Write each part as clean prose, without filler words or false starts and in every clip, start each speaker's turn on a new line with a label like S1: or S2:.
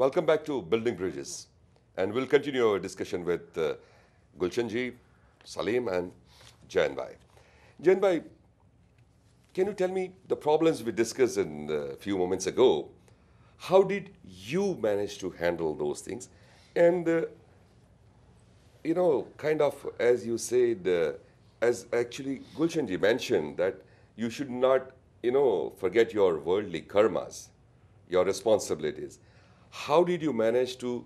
S1: Welcome back to Building Bridges. And we'll continue our discussion with Gulshan ji, Salim, and Jain Bhai. Jain Bhai, can you tell me the problems we discussed in a few moments ago? How did you manage to handle those things? And, kind of as you said, as actually Gulshan ji mentioned, that you should not, forget your worldly karmas, your responsibilities. How did you manage to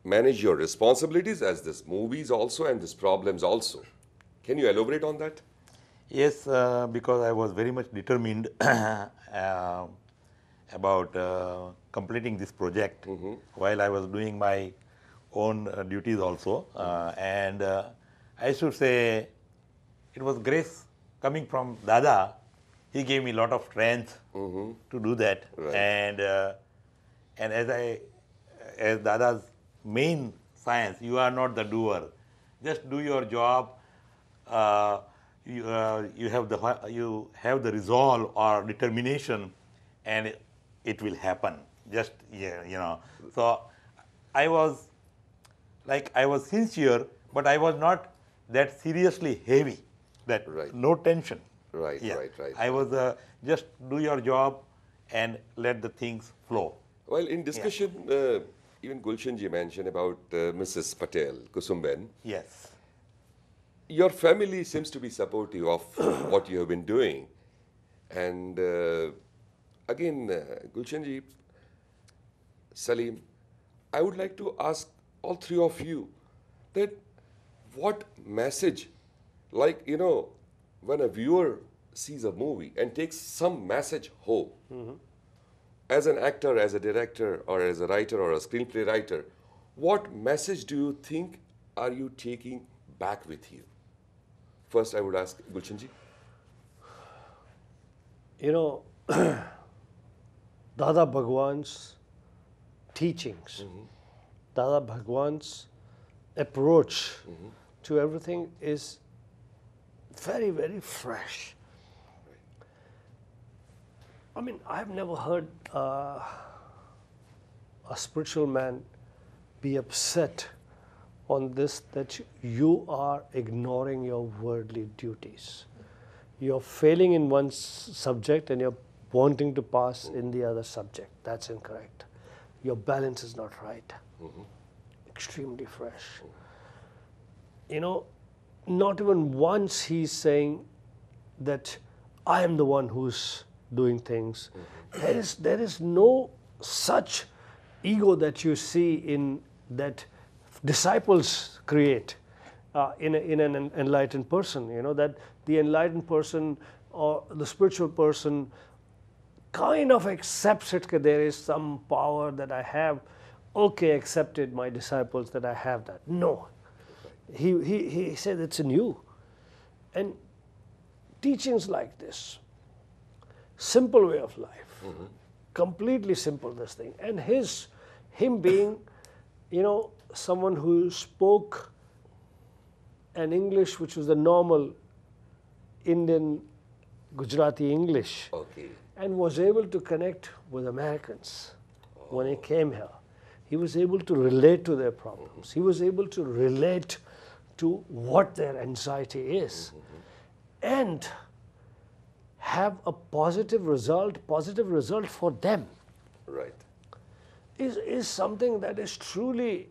S1: manage your responsibilities as this movies also and these problems also? Can you elaborate on that?
S2: Yes, because I was very much determined about completing this project while I was doing my own duties also. And I should say it was grace coming from Dada. He gave me a lot of strength to do that.
S1: Right.
S2: And as Dada's main science, you are not the doer. Just do your job. You have the resolve or determination, and it will happen. Just So I was sincere, but I was not that seriously heavy. That
S1: Right.
S2: no tension.
S1: Right.
S2: I was just do your job and let the things flow.
S1: Well, in discussion, even Gulshan ji mentioned about Mrs. Patel, Kusumben.
S2: Yes.
S1: Your family seems to be supportive of what you have been doing. And again, Gulshan ji, Salim, I would like to ask all three of you that what message, when a viewer sees a movie and takes some message home, as an actor, as a director, or as a writer or a screenplay writer, what message do you think are you taking back with you? First, I would ask Gulshan ji.
S3: Dada Bhagwan's teachings, Dada Bhagwan's approach to everything is very, very fresh. I mean, I've never heard a spiritual man be upset on this, that you are ignoring your worldly duties. You're failing in one subject and you're wanting to pass in the other subject. That's incorrect. Your balance is not right. Extremely fresh. Not even once he's saying that I am the one who's doing things. There is no such ego that you see in that disciples create in an enlightened person. That the enlightened person or the spiritual person kind of accepts it that there is some power that I have. Okay, accepted my disciples that I have that. No. He said it's in you. And teachings like this, simple way of life, completely simple this thing. And him being, someone who spoke an English which was the normal Indian Gujarati English, and was able to connect with Americans when he came here. He was able to relate to their problems. He was able to relate to what their anxiety is and have a positive result for them.
S1: Right.
S3: Is something that is truly,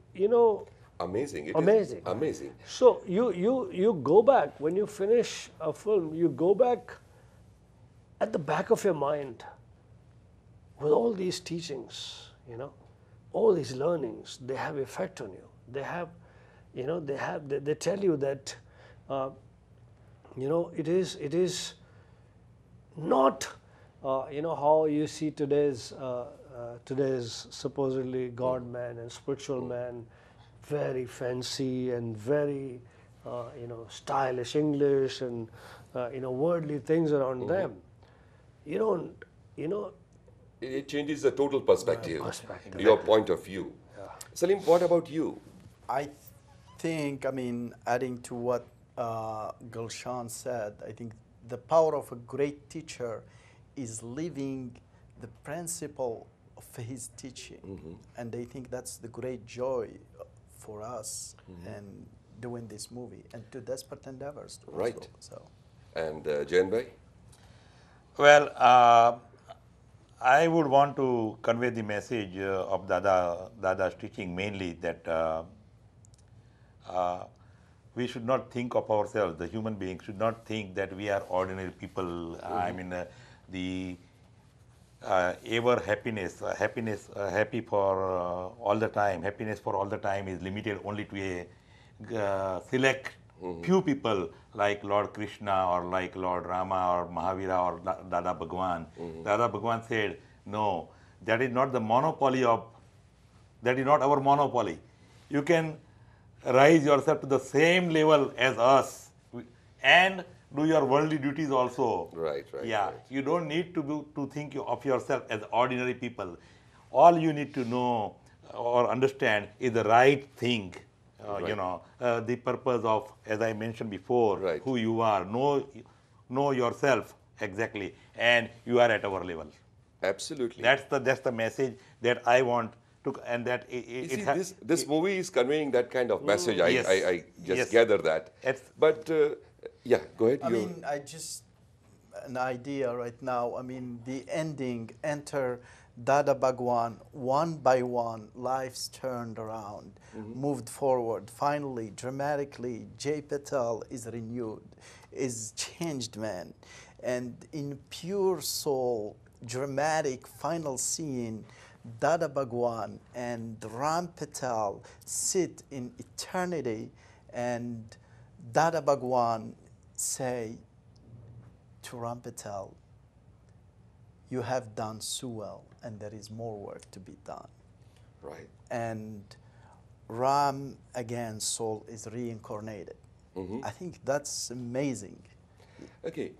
S1: Amazing. It
S3: amazing.
S1: is amazing.
S3: So you go back, when you finish a film, you go back at the back of your mind with all these teachings, all these learnings, they have effect on you. They have, they tell you that, it is not, how you see today's supposedly God man and spiritual man, very fancy and very, stylish English and, worldly things around them.
S1: It changes the total perspective,
S3: Perspective.
S1: your point of view. Salim, what about you?
S4: I think, adding to what Gulshan said, I think the power of a great teacher is living the principle of his teaching, and I think that's the great joy for us in doing this movie and to Desperate Endeavors also.
S1: Right.
S4: So.
S1: And Jain Bhai?
S2: Well, I would want to convey the message of Dada's teaching mainly that we should not think of ourselves, the human beings should not think that we are ordinary people. I mean, the ever happiness, happy for all the time, happiness for all the time is limited only to a select few people like Lord Krishna or like Lord Rama or Mahavira or Dada Bhagwan. Dada Bhagwan said, no, that is not the monopoly of, that is not our monopoly. You can rise yourself to the same level as us and do your worldly duties also.
S1: Right.
S2: Yeah, you don't need to think of yourself as ordinary people. All you need to know or understand is the right thing. You know, the purpose of, as I mentioned before,
S1: Right.
S2: who you are. Know yourself exactly, and you are at our level.
S1: Absolutely.
S2: That's the message that I want to, and that
S1: You see, this movie is conveying that kind of message. I just
S2: Yes.
S1: gather that.
S2: It's-
S1: But yeah, go ahead.
S4: I mean, I just an idea right now. I mean, the ending, enter Dada Bhagwan, one by one, lives turned around, moved forward. Finally, dramatically, Jay Patel is renewed, is changed man. And in pure soul, dramatic final scene, Dada Bhagwan and Ram Patel sit in eternity, and Dada Bhagwan say to Ram Patel, you have done so well, and there is more work to be done.
S1: Right.
S4: And Ram, again, soul is reincarnated. I think that's amazing.
S1: Okay.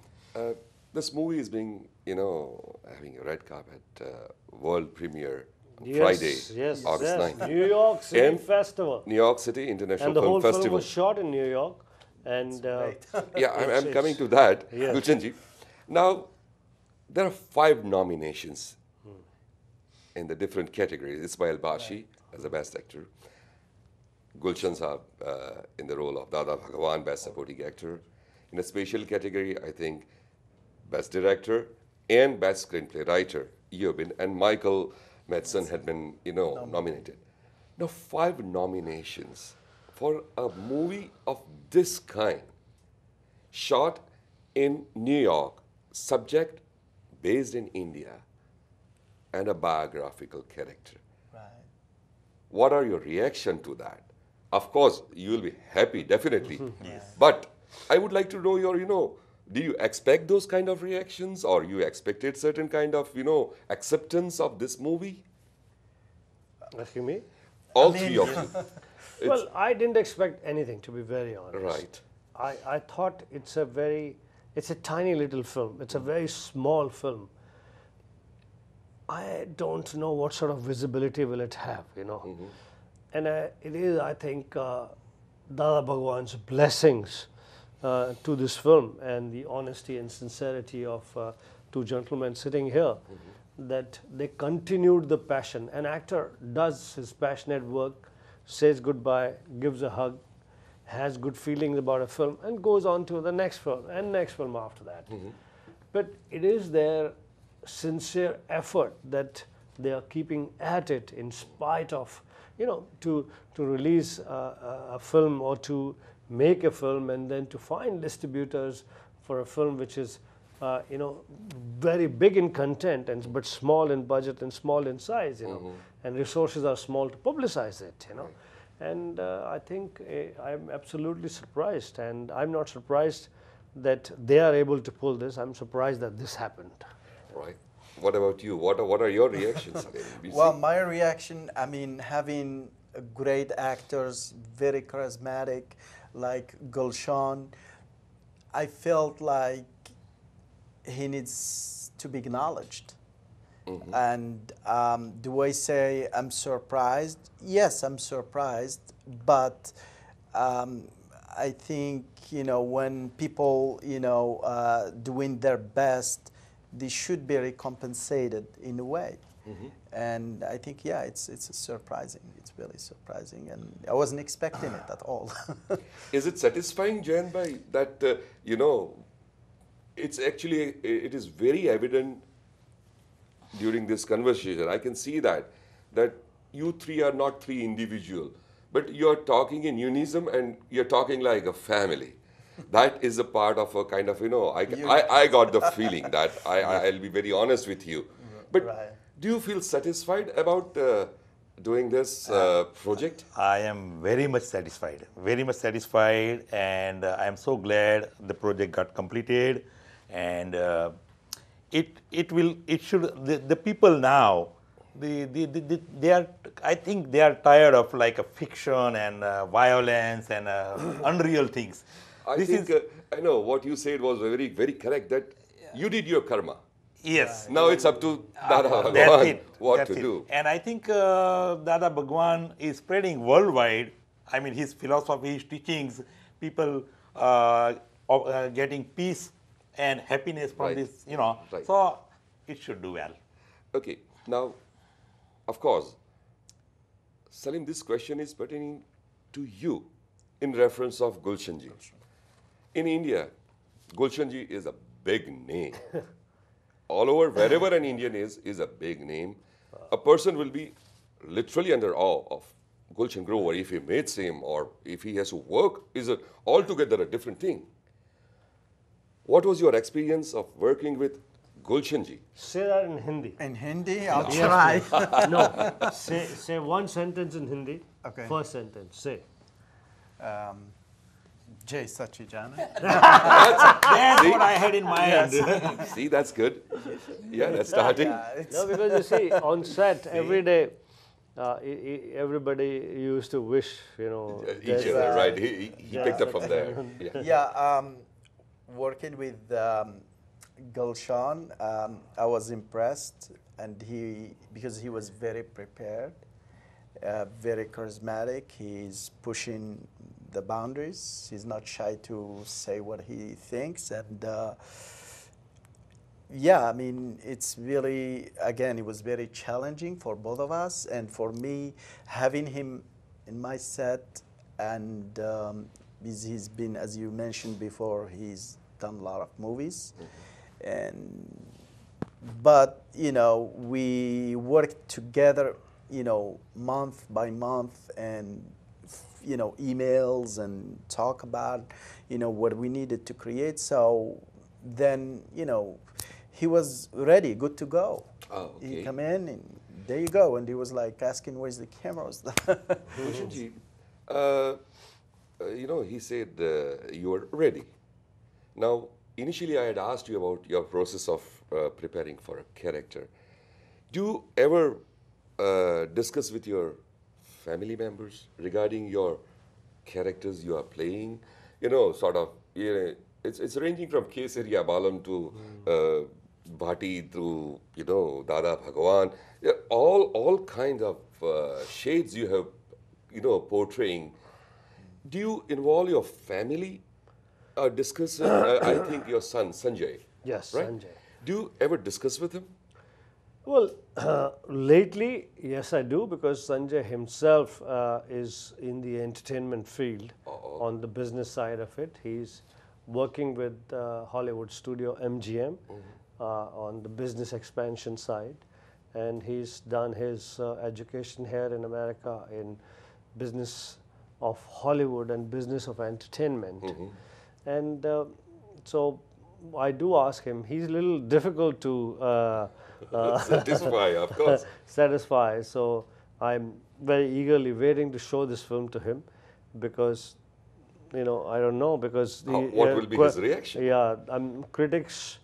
S1: This movie is being, having a red carpet world premiere on Friday,
S3: yes,
S1: August
S3: yes.
S1: 9th.
S3: New York City
S1: And
S3: Festival.
S1: New York City International
S3: And the
S1: Film
S3: whole
S1: Festival.
S3: film was shot in New York. And
S1: Yeah, I'm coming to that,
S3: Yes.
S1: Gulshanji. Now, there are 5 nominations in the different categories. Ismail Bashi as the best actor, Gulshan Saab in the role of Dada Bhagwan, best supporting actor. In a special category, I think best director and best screenplay writer, Eobin, and Michael Madsen had been, nominated. Now, 5 nominations for a movie of this kind, shot in New York, subject based in India, and a biographical character.
S4: Right.
S1: What are your reaction to that? Of course, you will be happy, definitely. But I would like to know your, do you expect those kind of reactions, or you expected certain kind of, acceptance of this movie?
S3: asking me?
S1: All 3 of you.
S3: Well, I didn't expect anything, to be very honest.
S1: Right.
S3: I thought it's a tiny little film. It's a very small film. I don't know what sort of visibility will it have, And it is, I think, Dada Bhagwan's blessings to this film and the honesty and sincerity of 2 gentlemen sitting here, that they continued the passion. An actor does his passionate work, says goodbye, gives a hug, has good feelings about a film, and goes on to the next film and next film after that. But it is their sincere effort that they are keeping at it in spite of, to release a film or to make a film and then to find distributors for a film which is, very big in content but small in budget and small in size, and resources are small to publicize it, And I think I'm absolutely surprised, and I'm not surprised that they are able to pull this. I'm surprised that this happened.
S1: Right. What about you? What are your reactions?
S4: Well, my reaction, I mean, having great actors, very charismatic, like Gulshan, I felt like he needs to be acknowledged. And do I say I'm surprised? Yes, I'm surprised, but I think, when people, doing their best, they should be recompensated in a way. And I think, yeah, it's surprising. It's really surprising, and I wasn't expecting it at all.
S1: Is it satisfying, Jayan bhai, that you know, it's actually it is very evident during this conversation. I can see that you three are not three individual, but you're talking in unison and you're talking like a family. That is a part of a kind of, you know, I got the feeling that I'll be very honest with you. But
S4: Right.
S1: do you feel satisfied about doing this project?
S2: I am very much satisfied, and I am so glad the project got completed, and it should the people now, they are, I think they are tired of like a fiction and violence and unreal things.
S1: I think I know what you said was very, very correct, that you did your karma.
S2: Yes.
S1: Now it's up to Dada
S2: That's
S1: Bhagwan
S2: it.
S1: what
S2: That's
S1: to
S2: it.
S1: do.
S2: And I think Dada Bhagwan is spreading worldwide. I mean, his philosophy, his teachings, people getting peace and happiness from
S1: Right.
S2: this, you know.
S1: Right.
S2: So it should do well.
S1: Okay, now, of course, Salim, this question is pertaining to you in reference of Gulshanji. In India, Gulshanji is a big name. All over, wherever an Indian is a big name. A person will be literally under awe of Gulshan Grover if he meets him, or if he has to work, is altogether a different thing. What was your experience of working with Gulshanji?
S3: Say that in Hindi.
S4: In Hindi, I'll try.
S3: No, say one sentence in Hindi.
S4: Okay.
S3: First sentence, say.
S4: Jai Sachi Jana.
S2: That's what I had in mind.
S1: See, that's good. Yeah, that's starting.
S3: No, because you see, on set every day, everybody used to wish, you know,
S1: Each
S3: there's-
S1: other, right? He picked up from there. Yeah.
S4: Yeah, working with Gulshan, I was impressed, and because he was very prepared, very charismatic. He's pushing the boundaries. He's not shy to say what he thinks, and yeah, I mean, it's really, again, it was very challenging for both of us, and for me, having him in my set, and he's been, as you mentioned before, he's done a lot of movies, but you know, we worked together, you know, month by month, and you know, emails and talk about, you know, what we needed to create. So then, you know, he was ready, good to go.
S1: Oh, okay.
S4: He come in and there you go, and he was like asking, "Where's the cameras?"
S1: Gulshanji, you know, he said you were ready. Now, initially I had asked you about your process of preparing for a character. Do you ever discuss with your family members regarding your characters you are playing? You know, sort of, it's ranging from Kesariya Balam to Bhati to, you know, Dada Bhagwan. Yeah, all kinds of shades you have, you know, portraying. Do you involve your family? Discuss, I think your son, Sanjay.
S3: Yes,
S1: right?
S3: Sanjay.
S1: Do you ever discuss with him?
S3: Well, lately, yes, I do, because Sanjay himself is in the entertainment field on the business side of it. He's working with Hollywood studio MGM on the business expansion side, and he's done his education here in America in business of Hollywood and business of entertainment. And so I do ask him. He's a little difficult to
S1: Satisfy, of course.
S3: satisfy. So I'm very eagerly waiting to show this film to him, because, you know, I don't know, because
S1: What will be his reaction?
S3: Yeah, critics.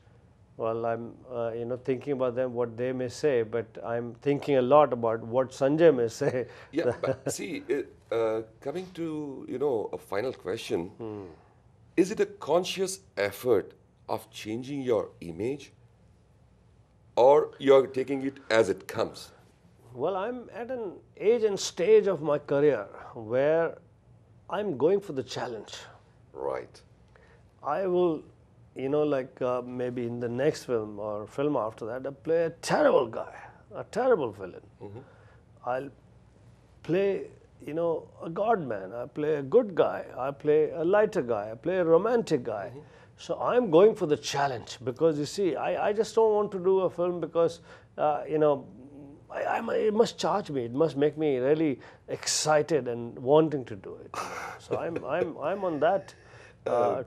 S3: Well, I'm you know, thinking about them, what they may say, but I'm thinking a lot about what Sanjay may say.
S1: Yeah, but see, coming to, you know, a final question, is it a conscious effort of changing your image, or you're taking it as it comes?
S3: Well, I'm at an age and stage of my career where I'm going for the challenge.
S1: Right.
S3: I will, you know, like maybe in the next film or film after that, I play a terrible guy. a terrible villain. I'll play, you know, a god man. I play a good guy. I play a lighter guy. I play a romantic guy. So I'm going for the challenge because you see, I just don't want to do a film because, you know, it must charge me. It must make me really excited and wanting to do it. You know. So I'm on that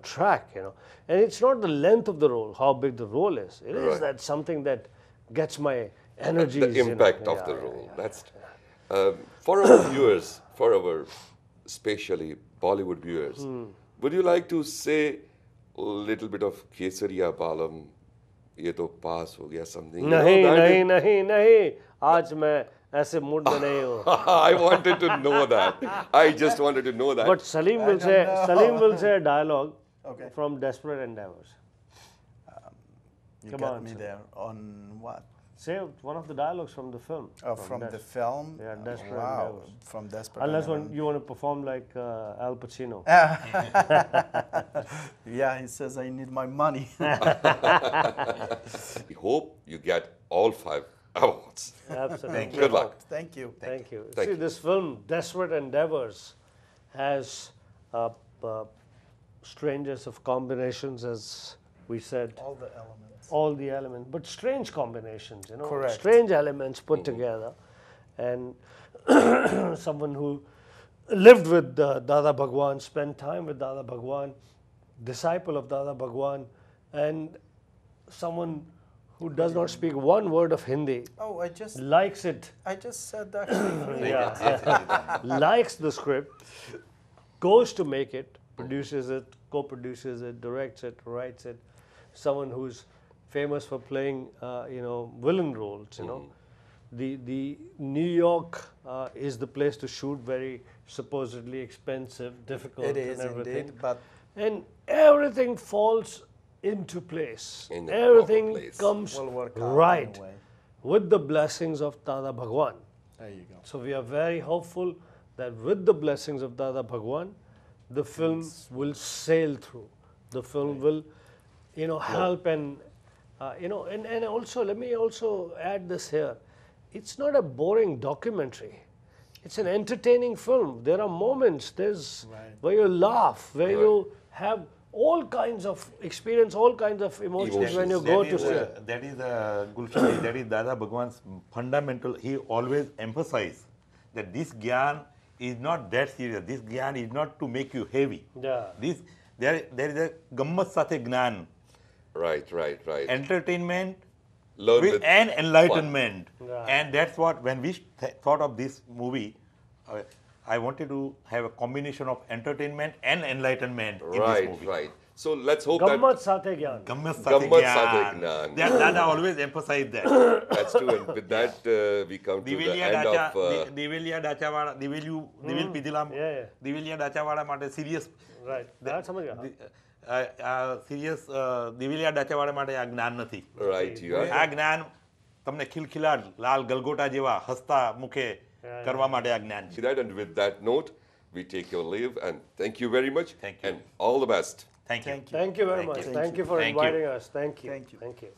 S3: track, you know. And it's not the length of the role, how big the role is. It is that something that gets my energy.
S1: The impact of the role. That's for our viewers, for our especially Bollywood viewers. Would you like to say a little bit of Kesariya Balam? ये तो पास हो गया something.
S3: नहीं नहीं नहीं नहीं आज मैं ऐसे मूड में नहीं हूँ.
S1: I wanted to know that. I just wanted to know that.
S3: But Salim will say a dialogue from Desperate Endeavors.
S4: You
S3: Come
S4: got
S3: on,
S4: me
S3: sir.
S4: there. On what?
S3: Say one of the dialogues from the film.
S4: From the film?
S3: Yeah, Desperate
S4: Wow.
S3: Endeavors.
S4: From Desperate
S3: Unless
S4: Endeavors.
S3: you want to perform like Al Pacino.
S4: Yeah, he says, I need my money.
S1: We hope you get all 5 awards.
S3: Absolutely.
S1: Good luck.
S4: Thank you.
S3: Thank you.
S1: Thank
S3: See,
S1: you.
S3: this film, Desperate Endeavors, has strangest of combinations, as we said.
S4: All the elements.
S3: All the elements, but strange combinations, you know.
S4: Correct.
S3: Strange elements put together. And someone who lived with Dada Bhagwan, spent time with Dada Bhagwan, disciple of Dada Bhagwan, and someone who does not speak one word of Hindi,
S4: Oh, I just
S3: said that,
S4: actually.
S3: likes the script, goes to make it, produces it, co-produces it, directs it, writes it. Someone who's famous for playing, you know, villain roles. You know, the New York is the place to shoot. Very supposedly expensive, difficult,
S4: It is
S3: and everything.
S4: indeed, but
S3: And everything falls into place.
S1: In the
S3: Everything
S1: proper place.
S3: comes
S4: will work out
S3: right
S4: anyway.
S3: with the blessings of Dada Bhagwan.
S4: There you go.
S3: So we are very hopeful that with the blessings of Dada Bhagwan, the film will sail through. The film will, you know, help and, you know, and also, let me also add this here. It's not a boring documentary. It's an entertaining film. There are moments where you laugh, where you have all kinds of experience, all kinds of emotions when you go to see it.
S2: That is Gulshan, that is Dada Bhagwan's fundamental. He always emphasized that this gyan is not that serious. This gyan is not to make you heavy.
S3: Yeah.
S2: There is a gammat sathe gnan,
S1: Right.
S2: entertainment
S1: Learn with
S2: and enlightenment.
S3: Right.
S2: And that's what, when we thought of this movie, I wanted to have a combination of entertainment and enlightenment in this movie.
S1: Right. So let's hope
S3: Gammat Sathe Gyan.
S2: Gammat
S1: Gammat
S2: sathe
S1: sathe
S2: gyan.
S1: gyan.
S2: That Dada always emphasized that.
S1: that's true. And with that, we come to the end of.
S2: દિવેલિયા ડાચાવાળા દિવેલ પીધેલા
S3: Yeah.
S2: દિવેલિયા ડાચાવાળા માટે serious
S3: Right. That's समझ गया.
S2: Serious દિવેલિયા ડાચાવાળા માટે આ જ્ઞાન નથી.
S1: Right, you are.
S2: આ જ્ઞાન તમને ખિલખિલાટ લાલ ગલગોટા જેવા હસતા મુખે કરવા માટે આ જ્ઞાન છે.
S1: That, and with that note, we take your leave and thank you very much.
S2: Thank you.
S1: And all the best.
S2: Thank you.
S3: Thank you very much. Thank you for
S2: Thank you.
S3: inviting us. Thank you.
S4: Thank you.
S3: Thank you.